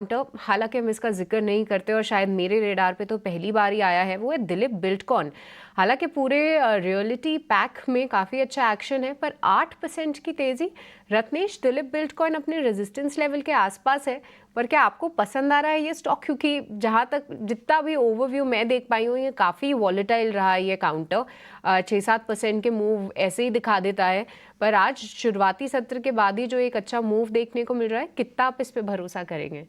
हालांकि हम इसका जिक्र नहीं करते और शायद मेरे रेडार पे तो पहली बार ही आया है, वो है दिलीप बिल्डकॉन। हालांकि पूरे रियलिटी पैक में काफ़ी अच्छा एक्शन है, पर 8% की तेज़ी। रत्नेश, दिलीप बिल्डकॉन अपने रेजिस्टेंस लेवल के आसपास है, पर क्या आपको पसंद आ रहा है ये स्टॉक? क्योंकि जहां तक जितना भी ओवरव्यू मैं देख पाई हूँ, ये काफ़ी वॉलेटाइल रहा है ये काउंटर। 6-7% के मूव ऐसे ही दिखा देता है, पर आज शुरुआती सत्र के बाद ही जो एक अच्छा मूव देखने को मिल रहा है, कितना आप इस पे भरोसा करेंगे?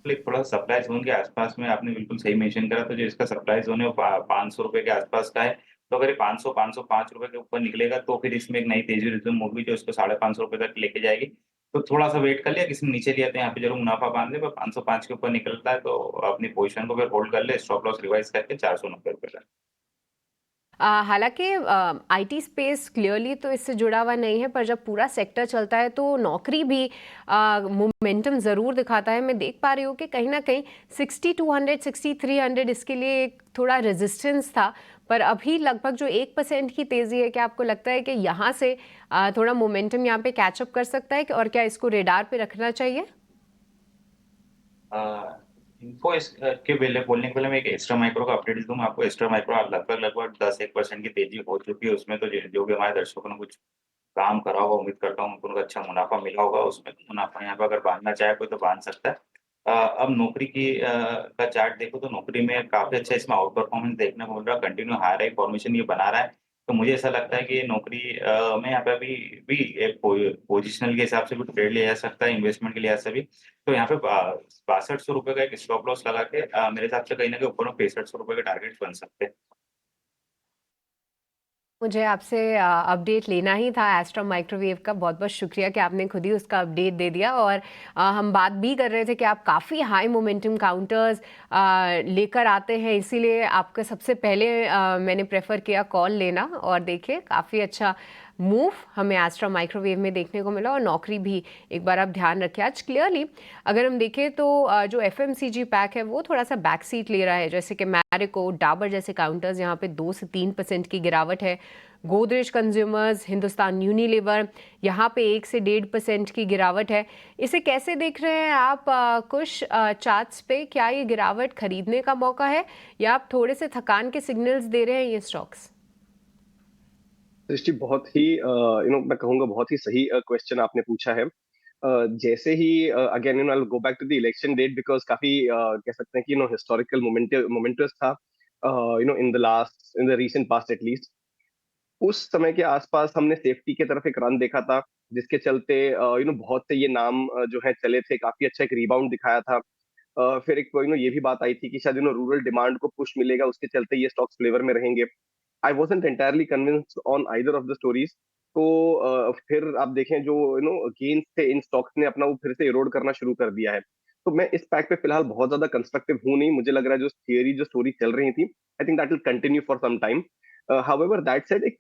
थोड़ा सप्लाई जोन के आसपास में आपने बिल्कुल सही मेंशन करा, तो जो इसका सप्लाई जोन है वो ₹500 के आसपास का है। तो अगर ये 500 ₹505 के ऊपर निकलेगा तो फिर इसमें एक नई तेजी रिज्यूम होगी जो इसको ₹550 तक लेके जाएगी। तो थोड़ा-सा वेट कर लिया, किसी ने नीचे लिया तो यहाँ पे ज़रूर मुनाफ़ा बाँध ले, पर 505 के ऊपर निकलता है तो अपनी पोज़ीशन को फिर होल्ड कर ले, स्टॉप लॉस रिवाइज़ करके ₹490 का। हालांकि आईटी स्पेस क्लियरली तो इससे जुड़ा हुआ नहीं है, पर जब पूरा सेक्टर चलता है तो नौकरी भी मोमेंटम ज़रूर दिखाता है। मैं देख पा रही हूँ कि कहीं ना कहीं 6200 6300 इसके लिए एक थोड़ा रेजिस्टेंस था, पर अभी लगभग जो 1% की तेज़ी है, क्या आपको लगता है कि यहाँ से थोड़ा मोमेंटम यहाँ पे कैचअप कर सकता है और क्या इसको रेडार पे रखना चाहिए? अ, इन्फो के पहले बोलने के पहले मैं एक एक्स्ट्रा माइक्रो का अपडेट दे दूँ मैं आपको। एक्स्ट्रा माइक्रो लगभग 10-1% की तेज़ी हो चुकी है उसमें, तो जो भी हमारे दर्शकों ने कुछ काम करा होगा, उम्मीद करता हूँ उनको अच्छा मुनाफ़ा मिला होगा उसमें। तो मुनाफ़ा यहाँ पे अगर बाँधना चाहे कोई तो बाँध सकता है। अब नौकरी का चार्ट देखो तो नौकरी में काफ़ी अच्छा इसमें आउट परफॉर्मेंस देखने को मिल रहा है, कंटिन्यू हाई राइज फॉर्मेशन ये बना रहा है। तो मुझे ऐसा लगता है कि ये नौकरी में यहाँ पे अभी भी एक पोजिशनल के हिसाब से भी ट्रेड लिया जा सकता है, इन्वेस्टमेंट के लिहाज से भी। तो यहाँ पे ₹6200 का एक स्टॉप लॉस लगा के मेरे हिसाब से कहीं न कहीं ऊपर में ₹6500 के टारगेट्स बन सकते हैं। मुझे आपसे अपडेट लेना ही था एस्ट्रॉ माइक्रोवेव का। बहुत बहुत शुक्रिया कि आपने खुद ही उसका अपडेट दे दिया। और हम बात भी कर रहे थे कि आप काफ़ी हाई मोमेंटम काउंटर्स लेकर आते हैं, इसीलिए आपका सबसे पहले मैंने प्रेफर किया कॉल लेना। और देखिए काफ़ी अच्छा मूव हमें एस्ट्रॉ माइक्रोवेव में देखने को मिला, और नौकरी भी एक बार आप ध्यान रखें। आज क्लियरली अगर हम देखें तो जो एफएमसीजी पैक है वो थोड़ा सा बैक सीट ले रहा है, जैसे कि मैरिको, डाबर जैसे काउंटर्स यहाँ पे 2 से 3% की गिरावट है। गोदरेज कंज्यूमर्स, हिंदुस्तान यूनिलीवर यहाँ पे 1 से 1.5% की गिरावट है। इसे कैसे देख रहे हैं आप? कुछ चार्ट्स पे क्या ये गिरावट खरीदने का मौका है, या आप थोड़े से थकान के सिग्नल्स दे रहे हैं ये स्टॉक्स? दृष्टि बहुत ही मैं कहूँगा बहुत ही सही क्वेश्चन आपने पूछा है। जैसे ही again I will go back to the election date because काफ़ी कह सकते हैं कि हिस्टोरिकल मोमेंटस था in the recent past at least. उस समय के आसपास हमने सेफ्टी की तरफ एक रन देखा था, जिसके चलते बहुत से ये नाम जो है चले थे, काफ़ी अच्छा एक रिबाउंड दिखाया था। फिर एक ये भी बात आई थी कि शायद रूरल डिमांड को पुश मिलेगा, उसके चलते ये स्टॉक्स फ्लेवर में रहेंगे। I wasn't entirely convinced on either of the stories. तो फिर आप देखें जो गेन्स थे इन स्टॉक्स ने अपना वो फिर से इरोड करना शुरू कर दिया है। तो मैं इस पैक पे फिलहाल बहुत ज्यादा कंस्ट्रक्टिव हूँ नहीं। मुझे लग रहा है जो थियरी जो स्टोरी चल रही थी, I think that will continue for some time. However that said, एक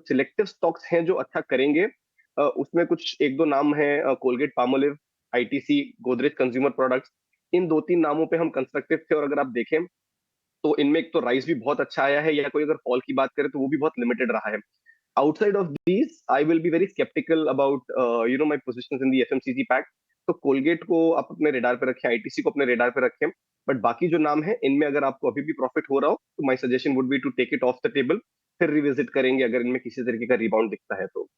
सिलेक्टिव स्टॉक्स हैं जो अच्छा करेंगे। उसमें कुछ एक दो नाम हैं, Colgate Palmolive, ITC, Godrej consumer products. इन दो तीन नामों पे हम कंस्ट्रक्टिव थे, और अगर आप देखें तो इनमें एक तो राइस भी बहुत अच्छा आया है, या कोई अगर फॉल की बात करें तो वो भी बहुत लिमिटेड रहा है। Outside of these I will be very sceptical about my positions in the FMCG pack. तो कोलगेट को आप अपने रेडार पे रखें, आईटीसी को अपने रेडार पे रखें। बट बाकी जो नाम है इनमें अगर आपको अभी भी प्रॉफिट हो रहा हो तो my suggestion would be to take it off the table. फिर रिविजिट करेंगे अगर इनमें किसी तरीके का रिबाउंड दिखता है तो।